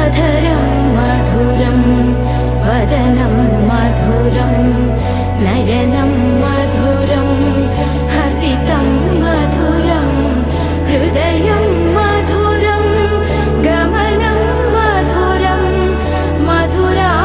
अधरं मधुरं वदनं मधुरं नयनं मधुरं हसितं मधुरं हृदयं मधुरं गमनं मधुरं मधुराधिपतेरखिलं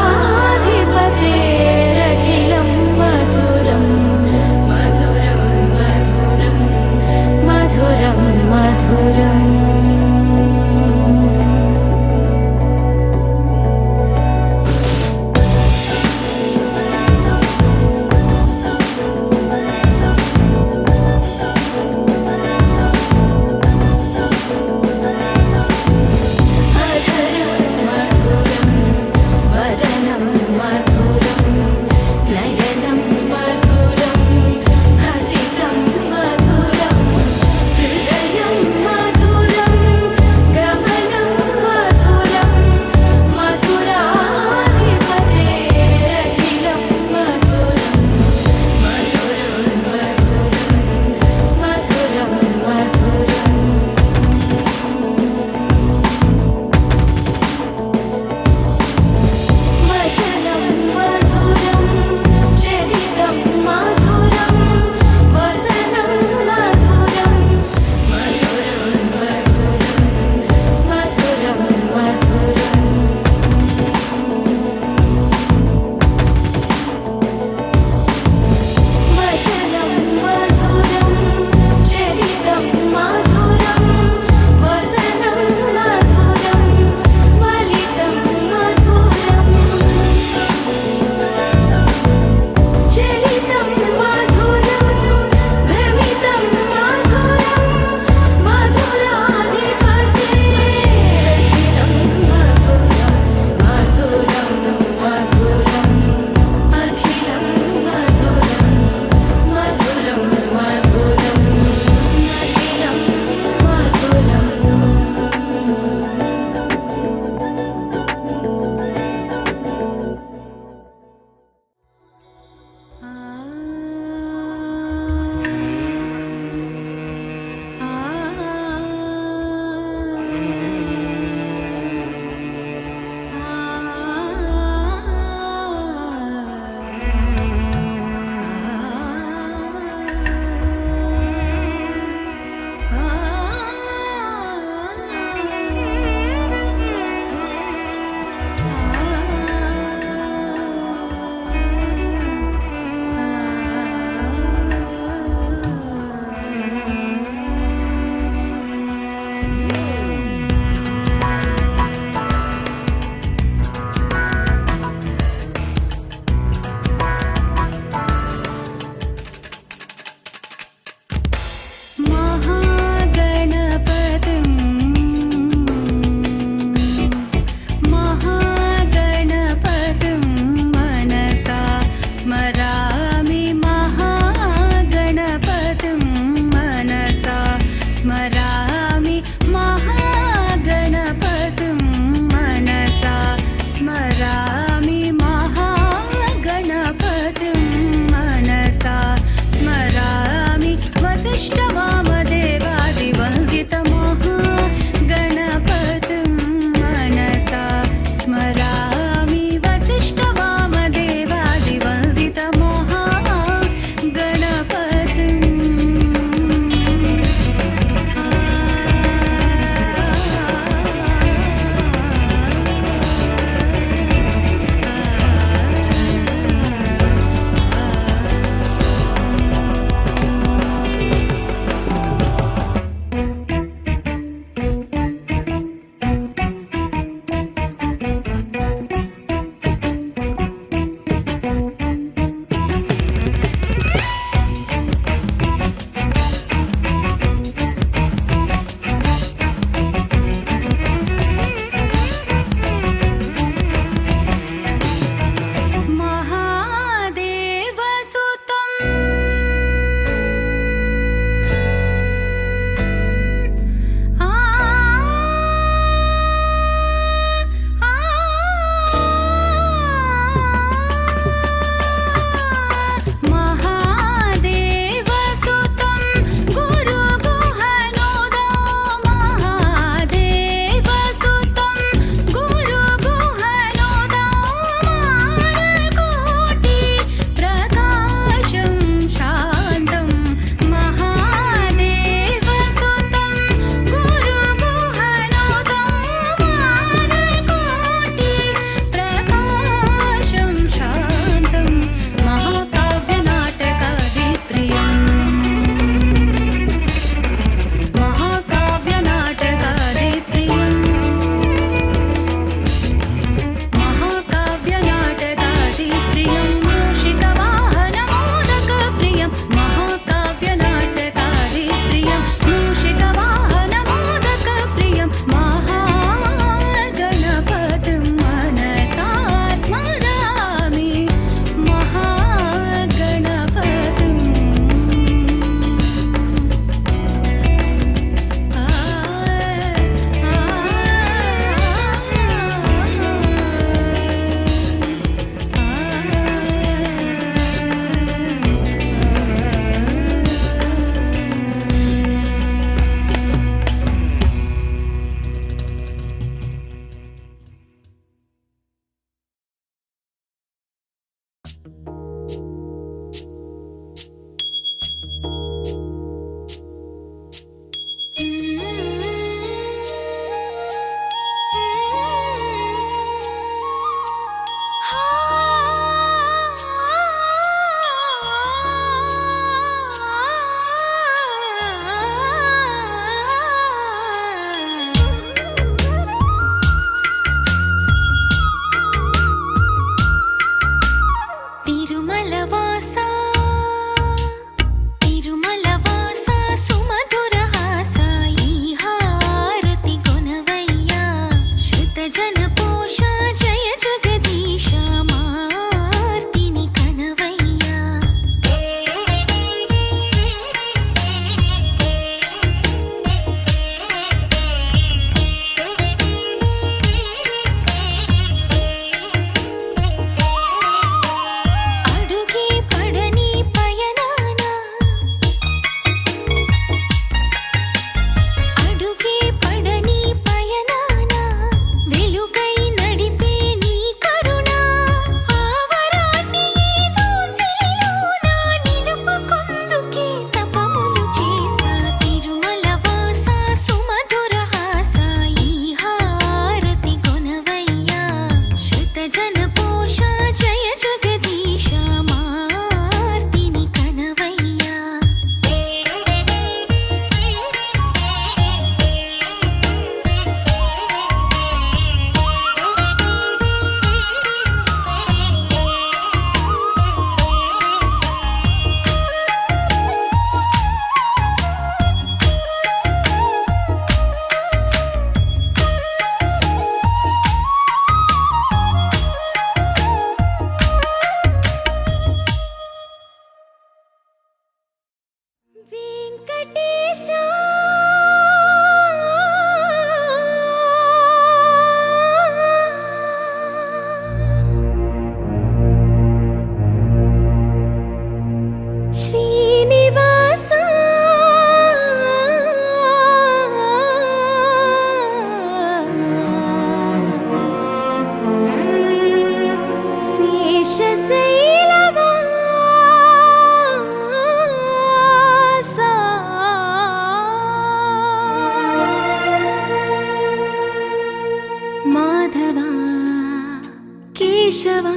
కేశవా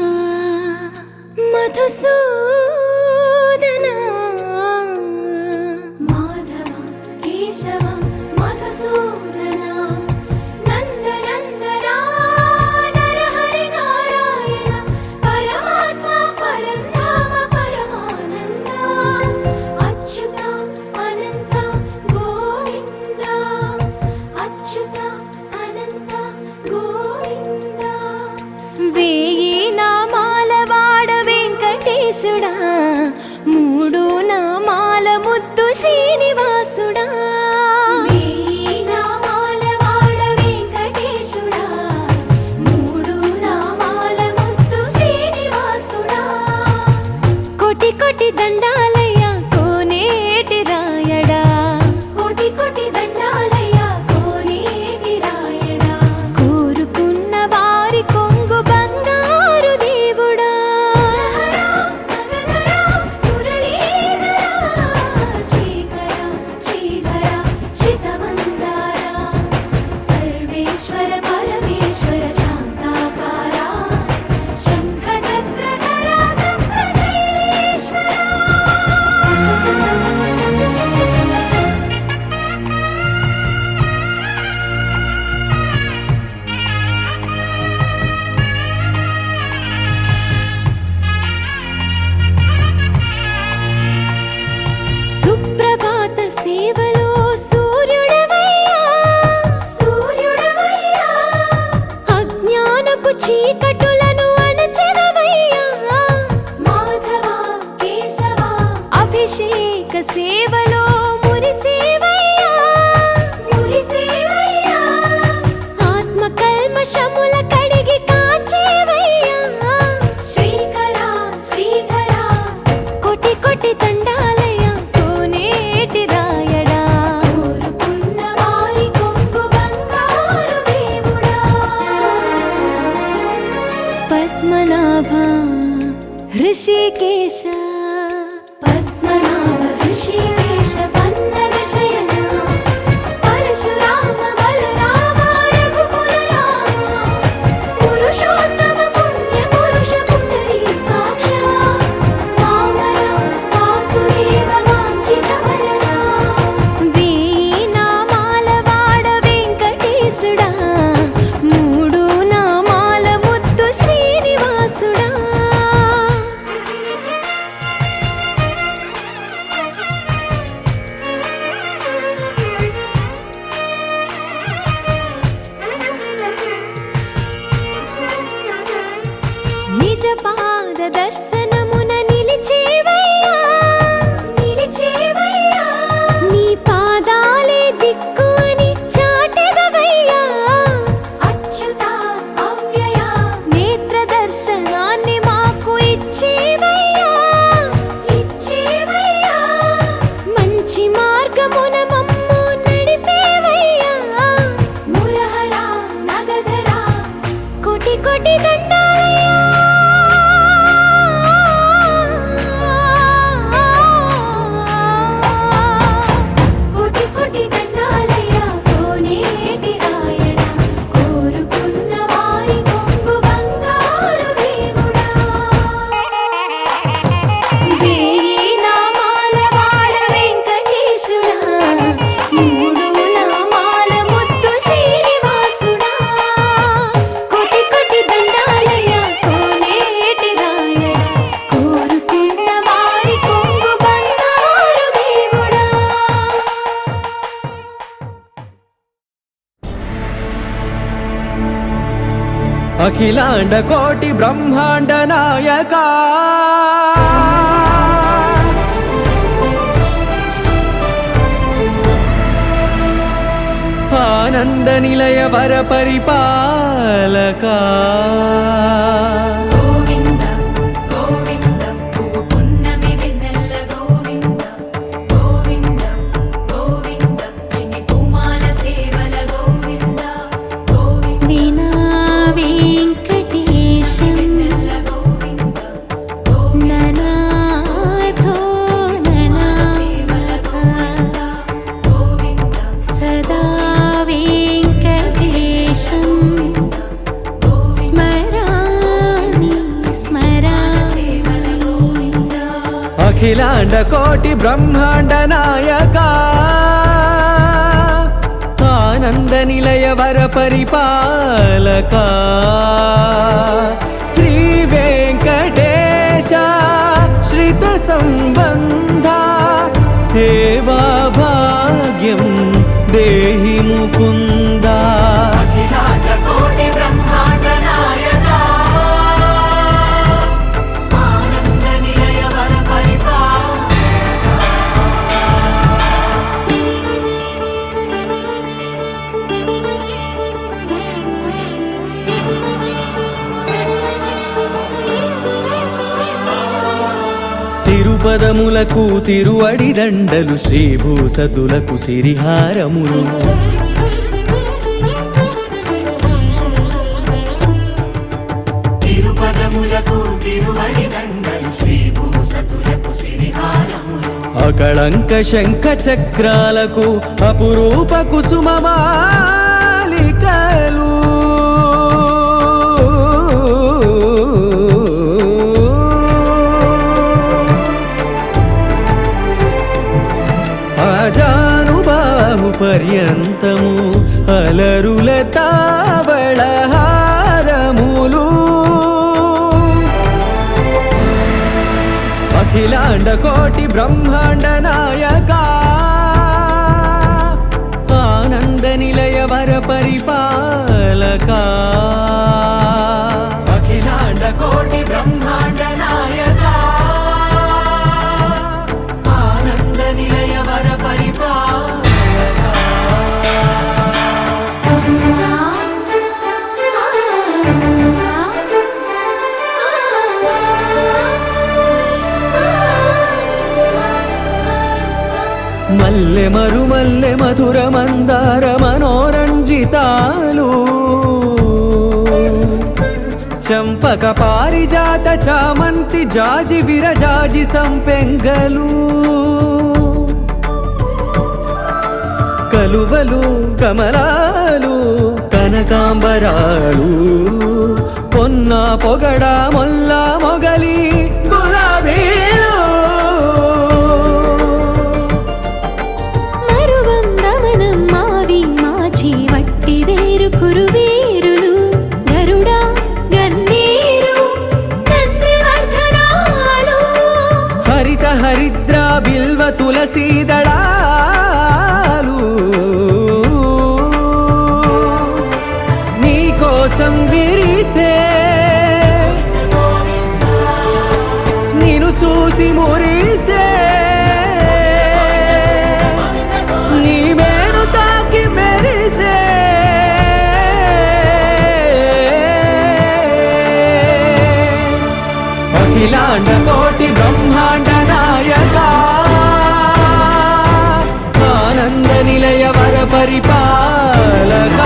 మధుసూదనా మాధవ కేశవ మధుసూదనా నందనందనా నరహరి నారాయణ పరమాత్మ పరంధామ పరమానంద అచ్యుత అనంత గోవింద అచ్యుత అనంత గోవింద వేయి నామాల వాడ వెంకటేశుడా మూడు నామాల ముద్దు శ్రీనివాసుడా వేయి నామాల వాడ వెంకటేశుడా మూడు నామాల ముద్దు శ్రీనివాసుడా కోటి కోటి దండాలయ్య కోనేటి రాయడా కోటి కోటి దండాలయ్య కోనేటి రాయడా కోరుకున్న వారి కొంగు బంగారు దేవుడా శ్రీకర శ్రీధర శ్రితమందార సర్వేశ్వర పరమేశ్వర శాంతాకార శంఖ చక్రధర సప్తశైలేశ్వర సుప్రభాత సేవలో సూర్యుడవయ్యా సూర్యుడవయ్యా అజ్ఞానపు చీకటులను అణచెదవయ్యా మాధవ కేశవ అభిషేక సేవలో మురిసేవయ్యా మురిసేవయ్యా ఆత్మ కల్మషముల కడిగి కాచేవయ్యా శ్రీకర శ్రీధర కోటి కోటి దండాలయ కోనేటి రాయడా కోరుకున్న వారి కొంగు బంగారు దేవుడా పద్మనాభ ऋषिकेश पद्मनाभ ऋषिकेश पन्नग शयन परशुराम बलराम रघुकुल राम पुरुषोत्तम पुण्य पुरुष पुंडरीकाक्ष वामन वासुदेव वाञ्छित वरदा वेయి నామాల వాడ వెంకటేశుడా మూడు నామాల ముద్దు శ్రీనివాసుడా నిజ పాద దర్శనమున నిలిచేవయ్యా నిలిచేవయ్యా నీ పాదాలే దిక్కు అని చాటెదవయ్యా అచ్యుత అవ్యయ నేత్ర దర్శనాన్ని మాకు ఇచ్చేవయ్యా ఇచ్చేవయ్యా మంచి మార్గమున మమ్ము నడిపేవయ్యా మురహర నగధర కోటి కోటి దండాలయ్యా కోటి కోటి దండాలయ్యా కోనేటి రాయడా కోరుకున్న వారి కొంగు బంగారు దేవుడా వేయి నామాల వాడ వెంకటేశుడా మూడు నామాల ముద్దు శ్రీనివాసుడా కోటి కోటి దండాలయ్యా కోనేటి రాయడా కోరుకున్న వారి కొంగు బంగారు దేవుడా అఖిలాండ కోటి బ్రహ్మాండ నాయక ఆనంద నిలయ వర పరిపాలక గోవింద గోవింద పువ్వు పున్నమి వెన్నెల గోవింద గోవింద గోవింద చిన్ని పూమాల సేవల గోవింద గోవింద వీణా వెంకటేశం వెన్నెల గోవింద ననాథో ననా సేవల గోవింద గోవింద సదా వెంకటేశం స్మరామి స్మరామి అఖిలాండ కోటి బ్రహ్మాండ నాయక ఆనంద నిలయ వర పరిపాలక శ్రీ వెంకటేశ శ్రిత సంబంధ సేవా భాగ్యం దేహి ముకుంద అఖిలాండ కోటి బ్రహ్మాండ నాయక ఆనంద నిలయ వర తిరుపదములకు తిరువడి దండలు శ్రీభూసతులకు సిరిహారములు తిరుపదములకు తిరువడి దండలు శ్రీభూసతులకు సిరిహారములు అకళంక శంఖ చక్రాలకు అపురూప కుసుమమాలికలు ఆజానుబాహు పర్యంతము అలరుల తావళహారములు అఖిలాండ కోటి బ్రహ్మాండ నాయక ఆనంద నిలయ వర పరిపాలక అఖిలాండ కోటి బ్రహ్మాండ నాయక ఆనంద నిలయ వర పరిపాలక మల్లె మరుమల్లె మధుర మందార మనోరంజితాలు చంపక పారిజాత చామంతి జాజి విరజాజి సంపెంగలు కలువలు కమలాలు కనకాంబరాలు పొన్న పొగడ మొల్ల మొగలి గులాబీలు మరువందమనం మావి మాచి వట్టి వేరు కురువేరులు గరుడా గన్నేరు నందివర్ధనాలు హరిత హరిద్ర బిల్వ తులసీదళాలు నీ కోసం విరిసే నిన్ను చూసి మురిసే నీ మేను తాకి మెరిసే అఖిలాండ కోటి బ్రహ్మాండ నాయక ఆనంద నిలయ వర పరిపాలక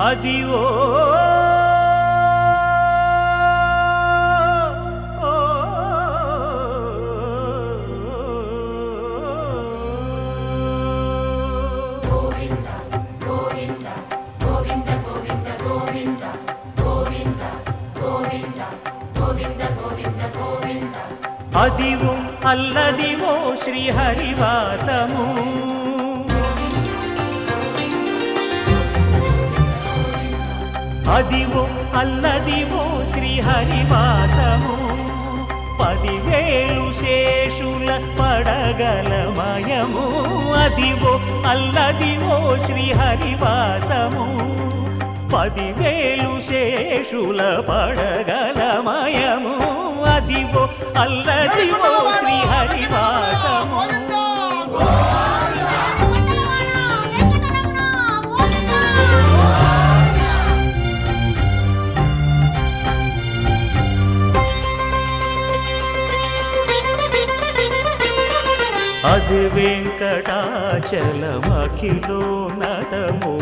అది ఓ అదివో అల్లదివో శ్రీహరివాసము అదివో అల్లదివో శ్రీహరివాసము 10,000 శేషుల పడగలమయము అదివో అల్లదివో శ్రీహరివాసము 10,000 శేషుల పడగలమయము అదివో అల్లదివో శ్రీహరివాసము అది వెంకటాచలమఖిలోన్నతము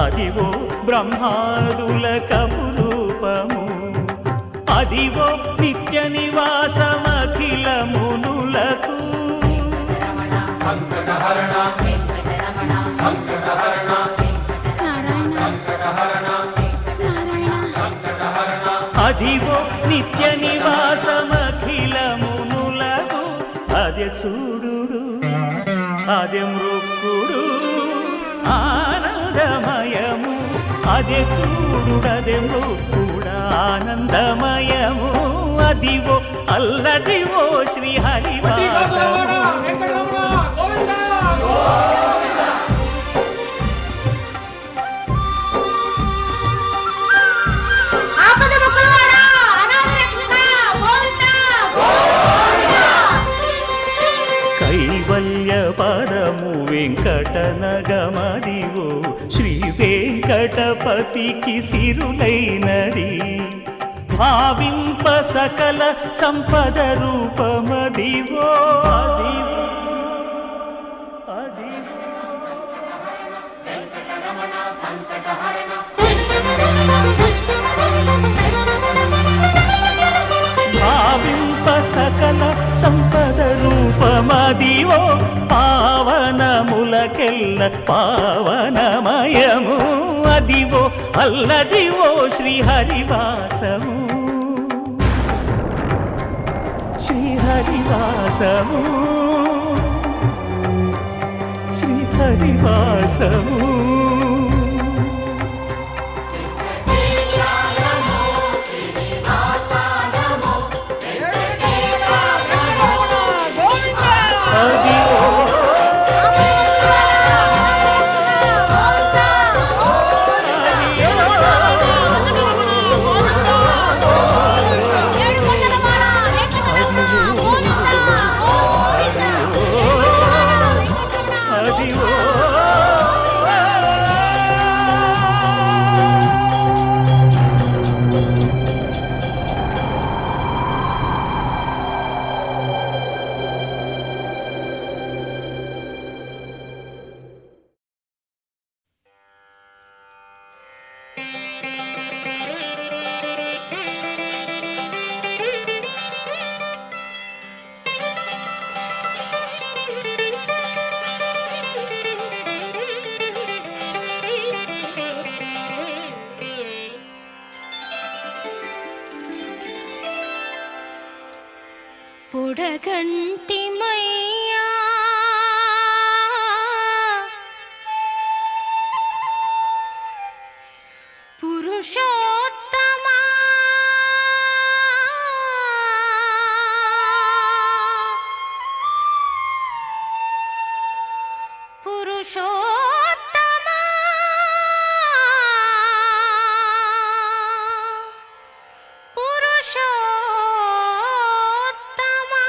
అదివో బ్రహ్మాదుల కపురూపము అదివో నిత్య నివాసమఖిల మునులకు సంకటహరణ వెంకటరమణ సంకటహరణ సంకటహరణ సంకటహరణ అదివో నిత్య నివాసమఖిల మునులకు అదే చూడు అదే మృక్కుడు ఆనందమయము అదే చూడుడదే మృక్కుడు ఆనందమయము అదివో అల్లదివో శ్రీహరివాసము కైవల్య పదము వెంకటనగమదివో శ్రీ వెంకటపతికి సిరులైనది భావింప సకల సంపద రూపమదివో అదివో అదివో భావింప సకల సంపద రూపమదివో పావనములకెల్ల పావనమయము అదివో అల్లదివో శ్రీహరివాసము శ్రీహరివాసము శ్రీహరివాసము పొడగంటిమయ్యా పురుషోత్తమా పురుషోత్తమా పురుషోత్తమా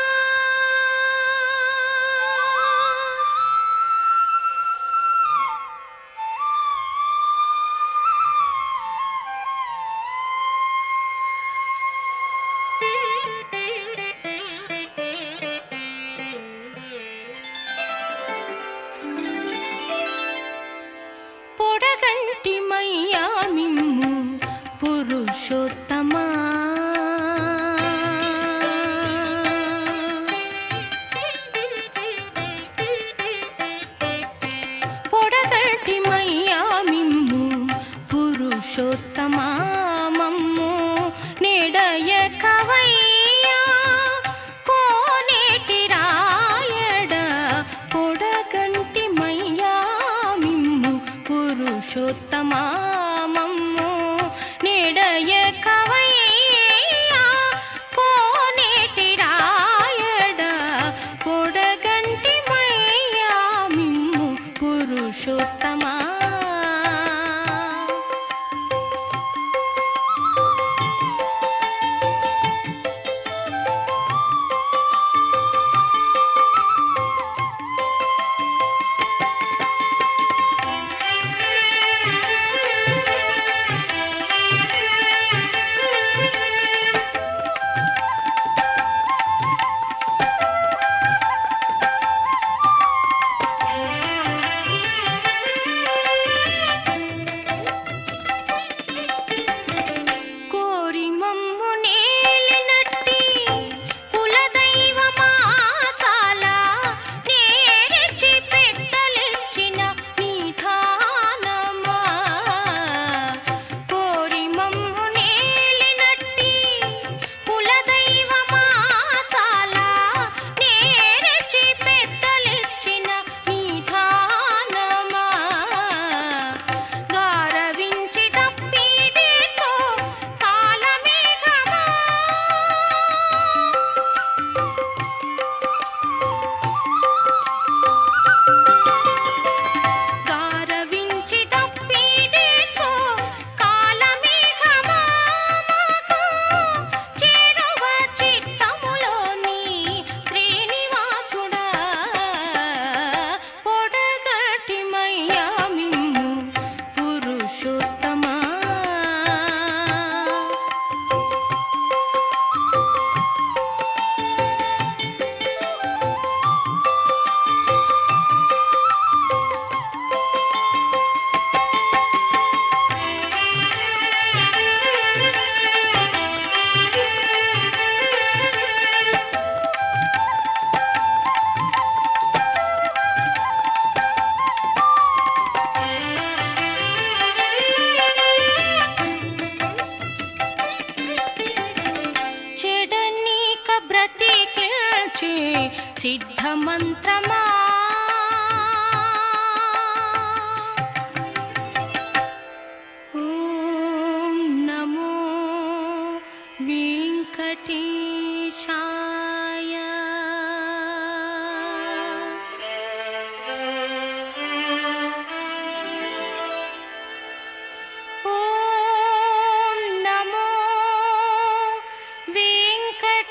పొడగంటిమయ్యా మిమ్ము పురుషోత్తమా పొడగంటిమయ్యా మిమ్ము పురుషోత్తమా మమ్ము నెడయకవయ్యా కోనేటి రాయడ పొడగంటిమయ్యా మిమ్ము పురుషోత్తమా మమ్ము నెడయకవయ్యా కోనేటి రాయడ పొడగంటిమయ్యా మిమ్ము పురుషోత్తమా కోరి మమ్ము నేలినట్టి కులదైవమా చాలా నేరిచి పెద్దలిచ్చిన నిధానమా కోరి మమ్ము నేలినట్టి కులదైవమా చాలా నేరిచి పెద్దలిచ్చిన నిధానమా గారవించి తప్పిదేతో కాలమేఘమా గారవించి తప్పిదేతో కాలమేఘమా మాకు చేరువ చిత్తములోని శ్రీనివాసుడా పొడగటిమయ్యా మిమ్ము పురుషోత్తమా చెడనీక బ్రతికిల్చే సిద్ధమంత్రమా ఓం నమో వెంకటేశాయ ఓం నమో వెంకటేశాయ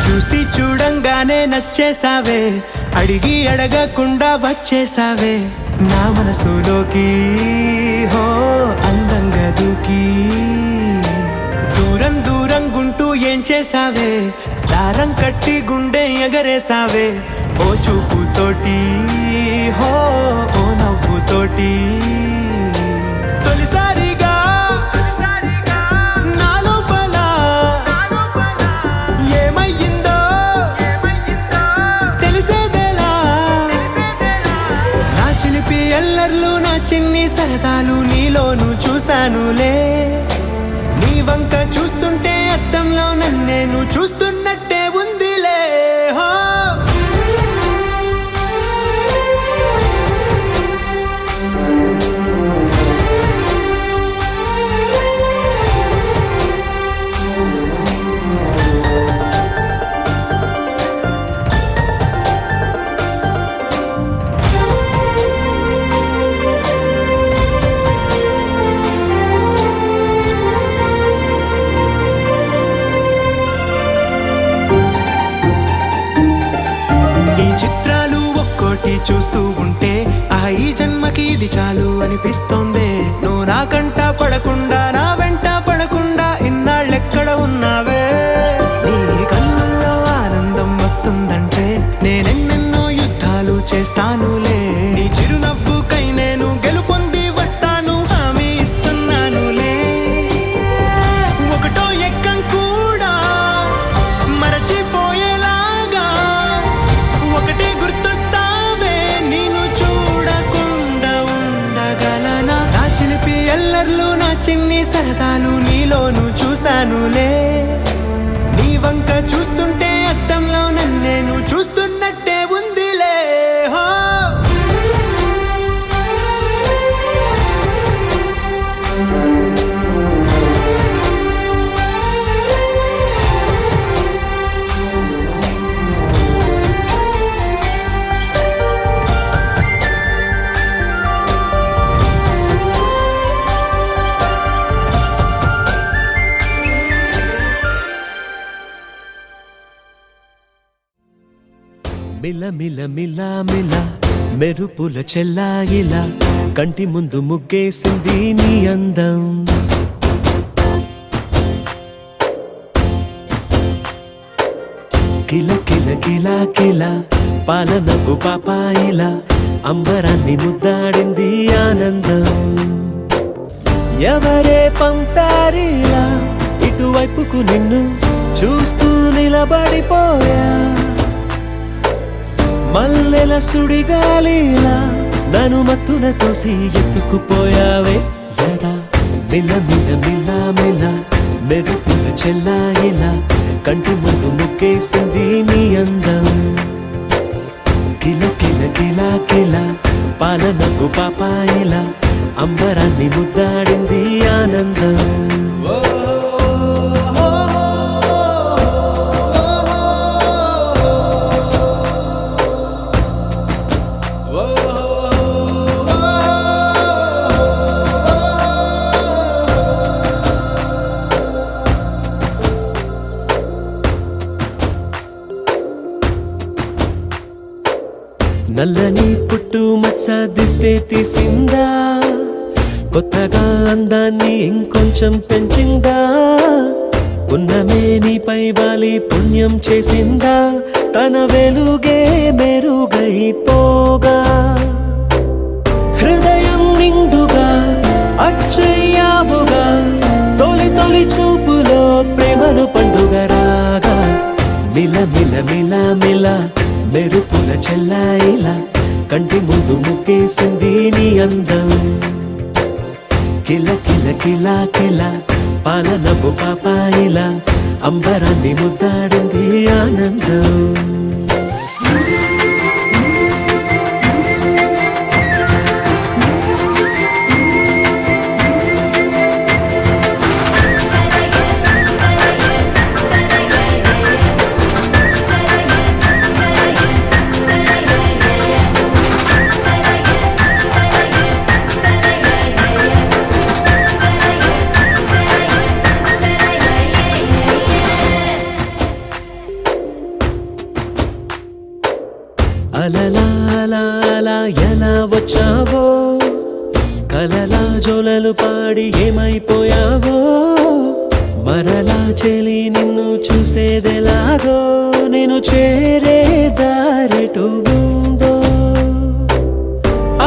చూసి చూడంగానే నచ్చేసావే, అడిగి అడగకుండా వచ్చేసావే నా మనసులోకి, హో అందంగా దూకి. దూరం దూరం గుంటూ ఏం చేసావే, దారం కట్టి గుండె ఎగరేసావే ఓ చూపుతోటి, హో ఓ నవ్వుతోటి. తొలిసారిగా ఎల్లర్లు నా చిన్ని సరదాలు నీలోను చూశానులే. నీ వంక చూస్తుంటే అద్దంలో నన్నేను చూస్తున్నట్టే ఉందిలే. హో చూస్తూ ఉంటే ఈ జన్మకి ఇది చాలు అనిపిస్తోంది. నువ్వు నా కంట పడకుండా నా వెంట పడకుండా ఇన్నాళ్ళెక్కడ ఉన్నావే. నీ కళ్ళల్లో ఆనందం వస్తుందంటే నేనెన్నెన్నో యుద్ధాలు చేస్తానులే. నీ చిరునవ్వుకై నేను గెలుపొంది వస్తాను, హామీ ఇస్తున్నానులే. ఒకటో ఎక్కం కూడా మరచిపోయేలాగా ఒకటే గుర్తు ఎల్లర్లు నా చిన్ని సరదాలు నీలోను చూశానులే. నీ వంక చూస్తుంటే అద్దంలో నన్నేను చూస్తున్నట్టే ఉందిలే. హో మిల మిల మిల మిల మెరుపుల చెల్లాయిలా కంటి ముందు ముగ్గేసింది నీ అందం. కిల కిల కిల కిల పాలనపు పాపాయిలా అంబరాన్ని ముద్దాడింది ఆనందం. ఎవరే పంపారిలా ఇటువైపుకు నిన్ను చూస్తూ నిలబడిపోయా. మల్లెల సుడిగాలిలా నన్ను మత్తున తోసి ఎత్తుకుపోయావే యదా. మిల మిల మిల మిల మెరుపుల చెల్లాయిలా కంటి ముందు ముగ్గేసింది నీ అందం. కిల కిల కిల కిల పాలనకు పాపాయిలా అంబరాన్ని ముద్దాడింది ఆనందం. నల్లని పుట్టు మచ్చ దిష్టే తీసిందా, కొత్తగా అందాన్ని ఇంకొంచెం పెంచిందా. పున్నమే నీపై వాలి పుణ్యం చేసిందా, తన వెలుగే మెరుగైపోగా. హృదయం నిండుగా అచ్చయ్యావుగా, తొలి తొలి చూపులో ప్రేమను పండుగ రాగా. మిల మిల మిల మిల మెరుపుల చెల్లాయిలా కంటి ముందు ముగ్గేసింది నీ అందం కిల కిల కిలా కిలా పాలనపు పాపాయిలా అంబరాన్ని ముద్దాడింది ఆనందం అలలా అలా అలా ఎలా వచ్చావో కలలా జోలలు పాడి ఏమైపోయావో మరలా చెలి నిన్ను చూసేదెలాగో నేను చేరే దారెటు ఉందో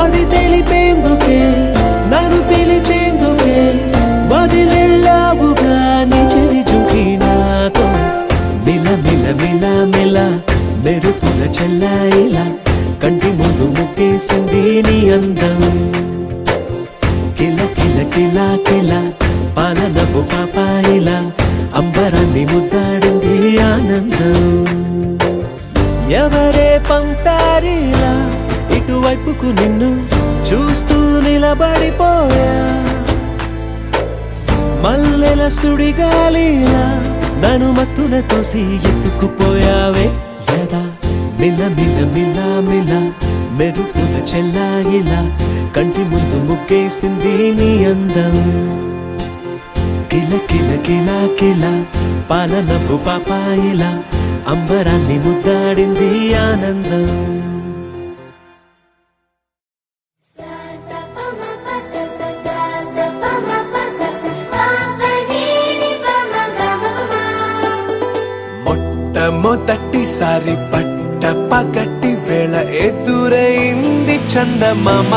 అది తెలిపేందుకే నన్ను పిలిచేందుకే వదిలెళ్ళావుగా నీ చెవి జుకి నాతో మిల మిల మిల మిల మెరుపుల చెల్లాయిలా కంటి ముందు ముగ్గేసింది నీ అందం కిల కిల కిలా కిలా పాలనపు పాపాయిలా అంబరాన్ని ముద్దాడింది ఆనందం ఎవరే పంపారిలా ఇటువైపుకు నిన్ను చూస్తూ నిలబడిపోయా మల్లెల సుడిగాలిలా నన్ను మత్తున తోసి ఎత్తుకుపోయావే యదా మిల మిల మిల మిల మెరుపుల చెల్లాయిలా కంటి ముందు ముగ్గేసింది నీ అందం కిల కిల కిలా కిలా పాలనపు పాపాయిలా అంబరాన్ని ముద్దాడింది ఆనందం మొట్టమొదటిసారి పట్ట పగటి వేళ ఎదురైంది చందమామ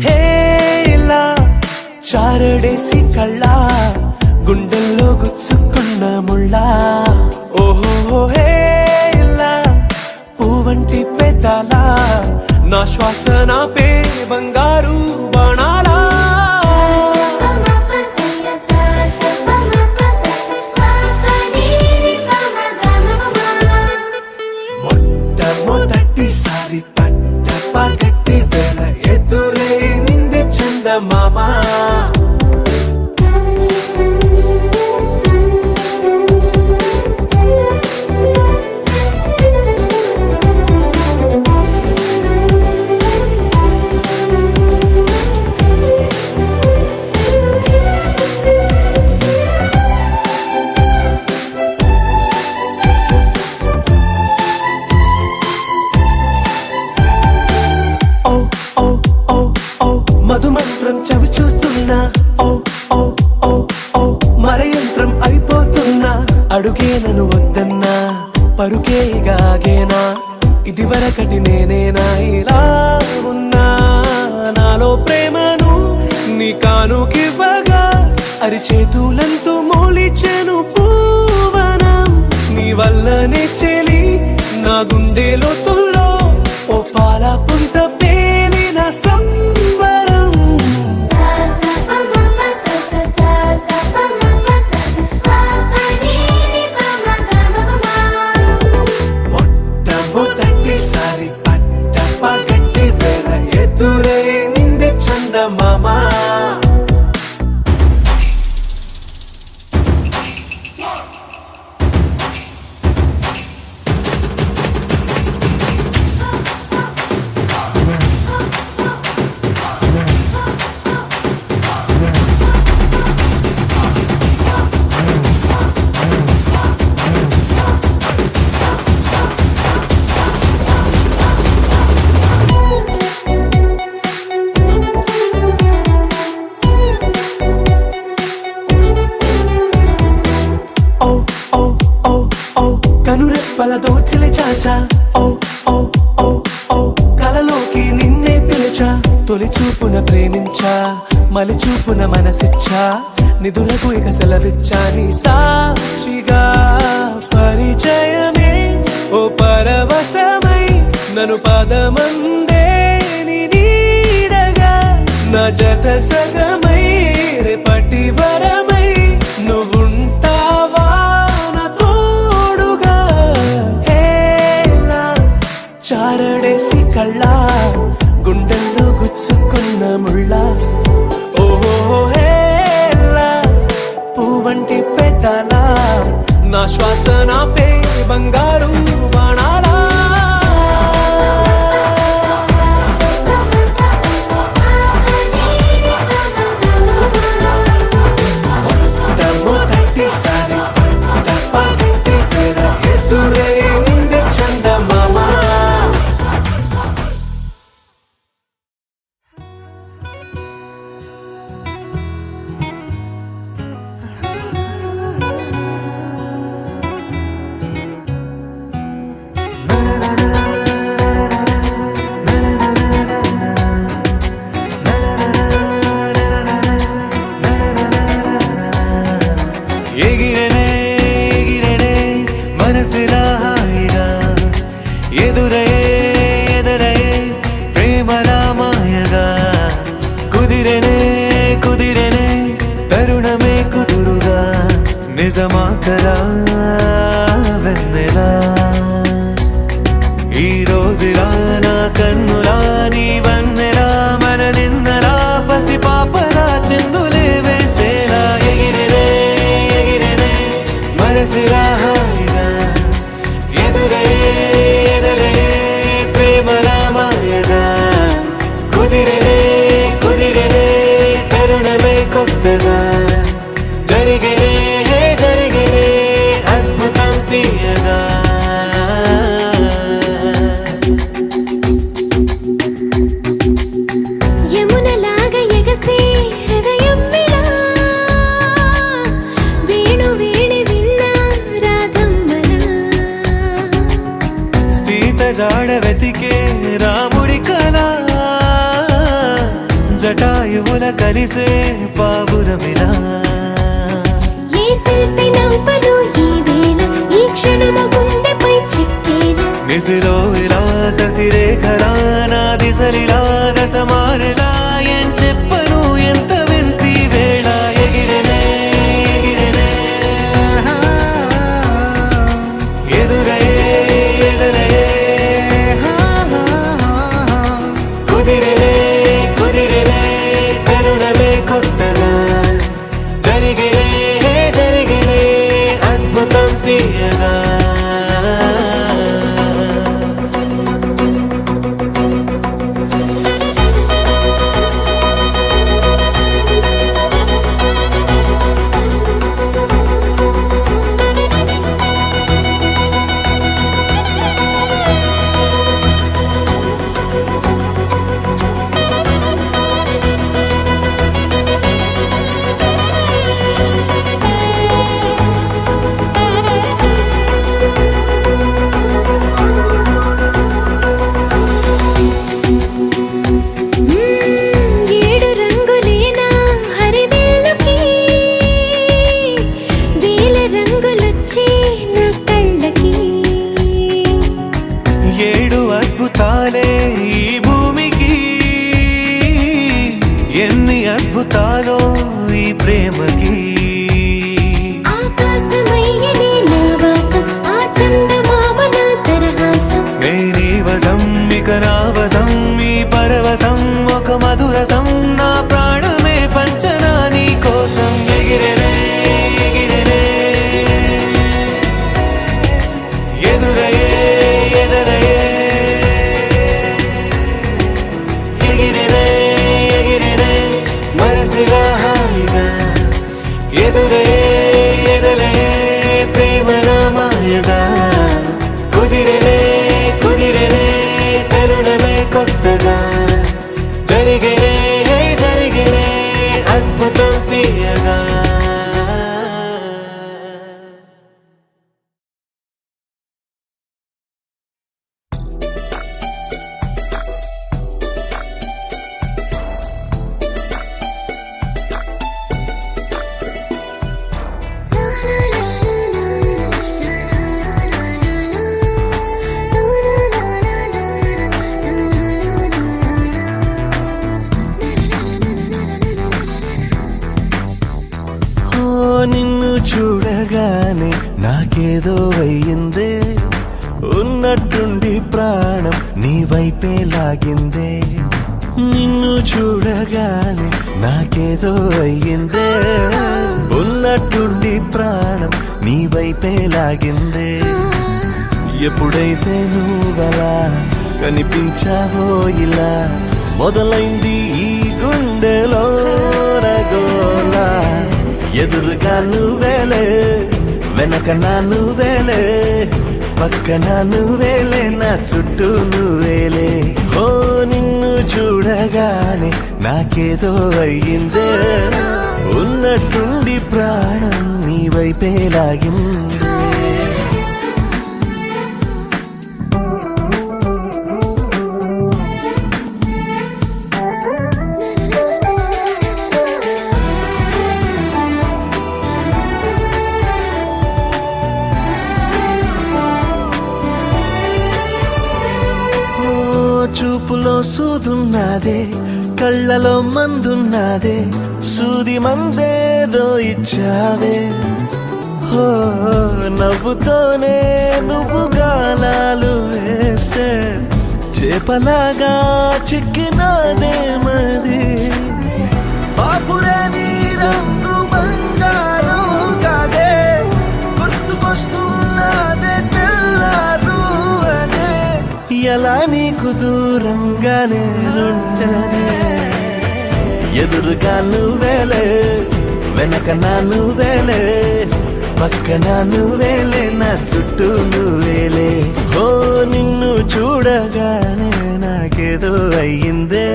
హేలా చారడేసి కళ్ళ గుండెల్లో గుచ్చుకున్న ముళ్ళ ఓహో హేలా పువ్వంటి పెదాల నా శ్వాస నాపే బంగారు బాణాలా మొట్టమొదటిసారి పట్ట పగటి వేళ ఎదురైంది చందమామ మధుమంత్రం చవి చూస్తున్నా ఓ ఓ ఓ ఓ మరయంత్రం అయిపోతున్నా అడుగే నన్ను వద్దన్నా పరుకేగాగేనా ఇది వరకటి నేనేనా ఇలా ఉన్నా నాలో ప్రేమను నీ కానుకివ్వగా అరిచేతులంటూ మోలిచెను పూవనం నీ వల్లనే చెలి నా గుండెలో తుల్లో ఓ పాల పుంత పేలిన సంబరం మొట్టమొదటిసారి పట్ట పగటి వేళ ఎదురైంది చందమామ కనురెప్పల దోచిలి చాచా ఓ ఓ ఓ ఓ కలలోకి నిన్నే పిలిచా తొలి చూపున ప్రేమించా మలిచూపున మనసిచ్చా నిధులకు ఇక సెలవిచ్చా నీ సాక్షిగా పరిచయమే ఓ పరవశమై నన్ను పదమందే నీ నీడగా నా జత సగమై రేపటి వరమై నువ్వుంటావా నా తోడుగా హేలా చారడేసి కళ్ళ గుండెల్లో గుచ్చుకున్న ముళ్ళ ఓహో హేలా పువ్వంటి పెట్టాల నా శ్వాస నాపే బంగారు బాణాలా మొదటిసారి పగటి వేళ ఎదురైంది చందమామ ఎగిరనే ఎగిరనే మనసులా హాయిగా ఎదురయే ఎదరయే ప్రేమలా మాయగా కుదిరనే కుదిరనే తరుణమే కుదురుగా నిజమా కలా వెన్నెలా ఈ రోజులా నా కన్నులా నీ వన్నెలా మన నిన్నలా పసి పాపలా చెందులే వేసేలా ఎగిరిరే ఎగిరిరే మనసులా హాయిగా ఎదురయే ఎదురయే ప్రేమలా మాయగా కుదిరనే కుదిరనే తరుణమే కొత్తగా జరిగినే జరిగినే అద్భుతం తీయగా యమునలాగా ఎగసే హృదయం విలా వేణు వేణి విన్నా రాగమ్మలా సీత జాడ వెతికే రాముడి కళ జటాయువుల కలిసే పావురమిలా ఏ శిల్పి నవ్వలు ఈ వేళ ఈ క్షణము గుండెపై చిక్కేలా నిసిలో ఇలా ససిరేఖలా నా దిశలిలా దశమారిలా ఏం చెప్పను ఎంత వింతి వేళ ఎగిరనే ఎగిరనే ఎదురయే ఎదురయే కుదిరనే కుదిరనే తరుణమే కొత్తగా జరిగినే జరిగినే అద్భుతం తీయగా ఏడు రంగులేనా హరివిల్లుకి వేల రంగులొచ్చి నా కళ్ళకి ఏడు అద్భుతాలే ఈ భూమికి ఎన్ని అద్భుతాలో ఈ ప్రేమకి ఆకాశమయ్యని నా వాసం ఆ చందమామ నా తరహాసం నేనీ వసం ఇక నా వసం ఈ పరవశం ఒక మధురసం నా ప్రాణమే పంచనా నీ కోసం ఎగిరనే ఎగిరనే ఎదురయే ఎదరయే ఎగిరనే ఎగిరనే మనసులా హాయిగా ఎదురయే ఎదరయే ప్రేమలా మాయగా కుదిరనే కుదిరనే తరుణమే కొత్తగా జరిగినే జరిగినే అద్భుతం తీయగా నిన్ను చూడగానే నాకేదో అయ్యిందే, ఉన్నట్టుండి ప్రాణం నీ వైపే లాగిందే. నిన్ను చూడగానే నాకేదో అయ్యిందే, ఉన్నట్టుండి ప్రాణం నీ వైపే లాగిందే. ఎప్పుడైతే నువ్వలా కనిపించావో ఇలా మొదలైంది ఈ గుండెలో రగోలా. ఎదురుగా నువ్వేలే, వెనక నా నువ్వేలే, పక్కన నువ్వేలే, నా చుట్టూ నువ్వేలే. ఓ నిన్ను చూడగానే నాకేదో అయ్యిందే, ఉన్నట్టుండి ప్రాణం నీ వైపే లాగిందే. చూపులో సూదున్నాదే, కళ్ళలో మందున్నాదే, సూది మందేదో ఇచ్చావే. హో నవ్వుతోనే నువ్వు గాలాలు వేస్తే చేపలాగా చిక్కినాదే మది. పాపురే నీ రంగు బంగారం కాదే, గుర్తుకొస్తున్నదే తెల్లారు అదే. ఎలా నీకు దూరంగానే ఉంటానే, ఎదురుగా నువ్వేలే, వెనక నా నువ్వేలే, పక్కన నువ్వేలే, నా చుట్టూ నువ్వేలే. ఓ నిన్ను చూడగానే నాకేదో అయ్యిందే,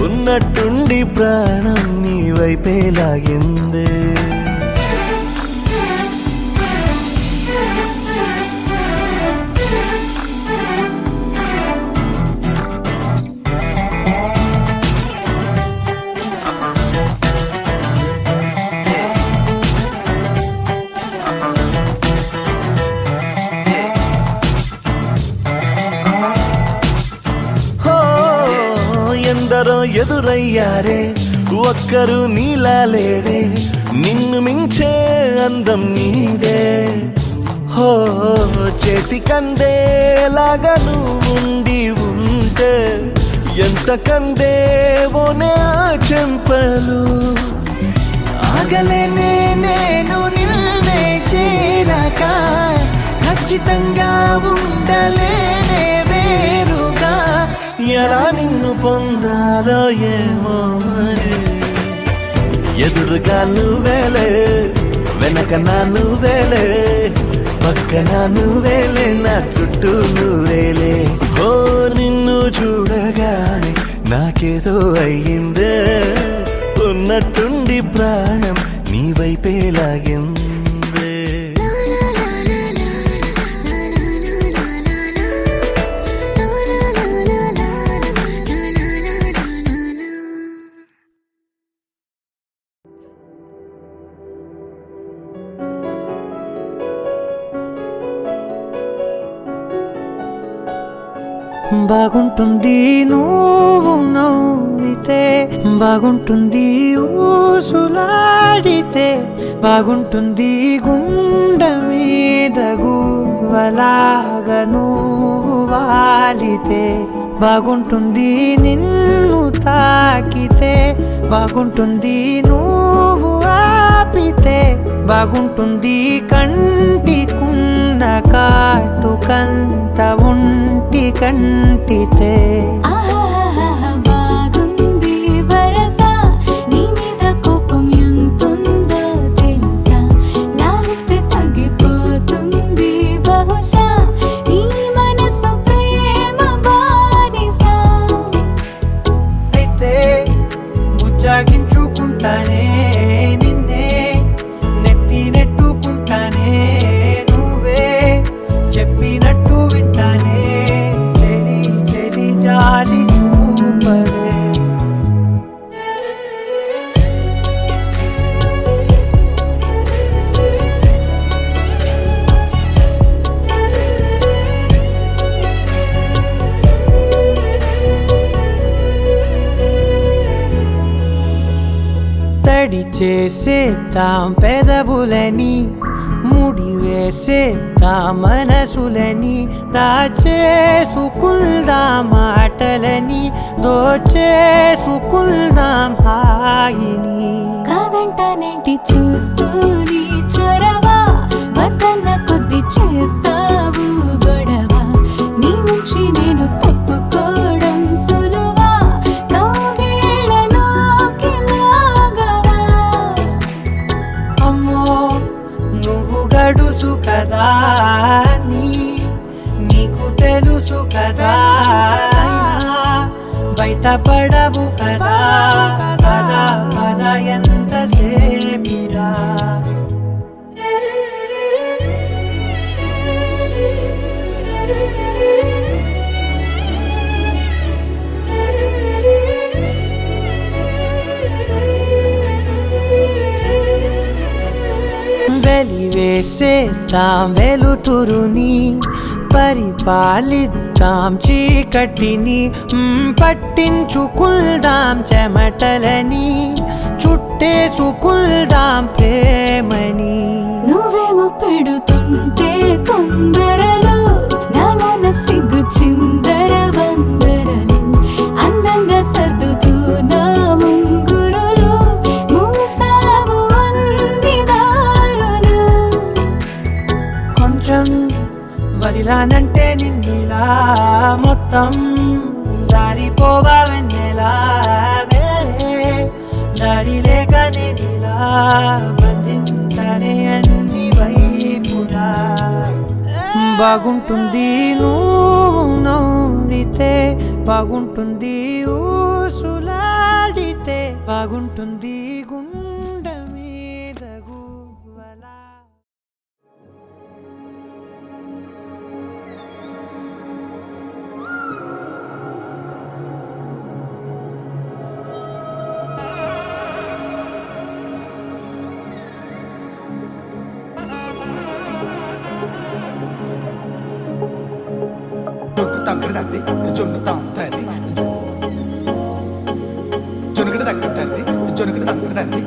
ఉన్నట్టుండి ప్రాణం నీ వైపే లాగిందే. ఎందరో ఎదురయ్యారే, ఒక్కరు నీలా లేరే, నిన్ను మించే అందం నీదే. హో చేతికందేలాగా నువ్వుండి ఉంటే ఎంత కందేవోనే ఆ చెంపలు. ఆగలేనే నేను నిన్నే చేరాక, ఖచ్చితంగా ఉండలేనే వేరుగా. ఎలా నిన్ను పొందాలో ఏమో మరి, ఎదురుగా నువ్వేలే, వెనక నా నువ్వేలే, పక్కన నువ్వేలే, నా చుట్టూ నువ్వేలే. ఓ నిన్ను చూడగానే నాకేదో అయ్యిందే, ఉన్నట్టుండి ప్రాణం నీ వైపే లాగిందే. బాగుంటుంది నువ్వు నవ్వితే, బాగుంటుంది ఊసులాడితే, బాగుంటుంది గుండె మీద గువ్వలాగా నువ్వు వాలితే, బాగుంటుంది నిన్ను తాకితే, బాగుంటుంది నువ్వు ఆపితే, బాగుంటుంది కంటికున్న కాటుకంత ఒంటి కంటితే. బాగుంది వరస, నీ మీద కోపం ఎంతుందో తెలుసా, లాలిస్తే తగ్గిపోతుంది బహుశా నీ మనసు ప్రేమ బానిసా. అయితే బుజ్జాగించుకుంటానే నిన్నే, నెత్తి నెట్టుకుంటానే, నువ్వే చెప్పినట్టు వింటానే, చెలి చెలి జాలి చూపవే. తడి చేసేద్దాం పెదవులని, ముడి వేసేద్దాం మనసులని, దాచేసుకుందాం మాటలని, దోచేసుకుందాం హాయిని. కాదంటానేంటి చూస్తూని చొరవ, వద్దన్న కొద్ది చేస్తావు గొడవ, నీ నుంచి నేను తప్పుకోవడం సులువా, కౌగిళ్ళలోకి లాగవా. అమ్మో నువ్వు గడుసు కదా, నీకు తెలుసు కదా, బయటపడవు కదా, కదా కదా ఎంతసేపిరా. వెలివేసేద్దాం వెలుతురుని, పరిపాలిద్దాం చీకటిని, పట్టించుకుందాం చెమటలని, చుట్టేసుకుందాం ప్రేమని. నువ్వేమో పెడుతుంటే తొందరలో, నాలోన సిగ్గు చిందర వందరలు, అందంగా సర్దుతూ నా ముంగురులు, మూసావు అన్ని దారులు. కొంచెం వదిలానంటే నిన్నిలా, మొత్తం జారిపోవా వెన్నెలా, వేరే దారి లేక నేనిలా బంధించనే అన్ని వైపులా. బాగుంటుంది నువ్వు నవ్వితే, బాగుంటుంది ఊసులాడితే, బాగుంటుంది గుండె మీద గువ్వలా. జొన్ను తగ్గడదండి జొన్ను తాంతండి జొనుగడ తగ్గదండి జొనుగడ తగ్గదండి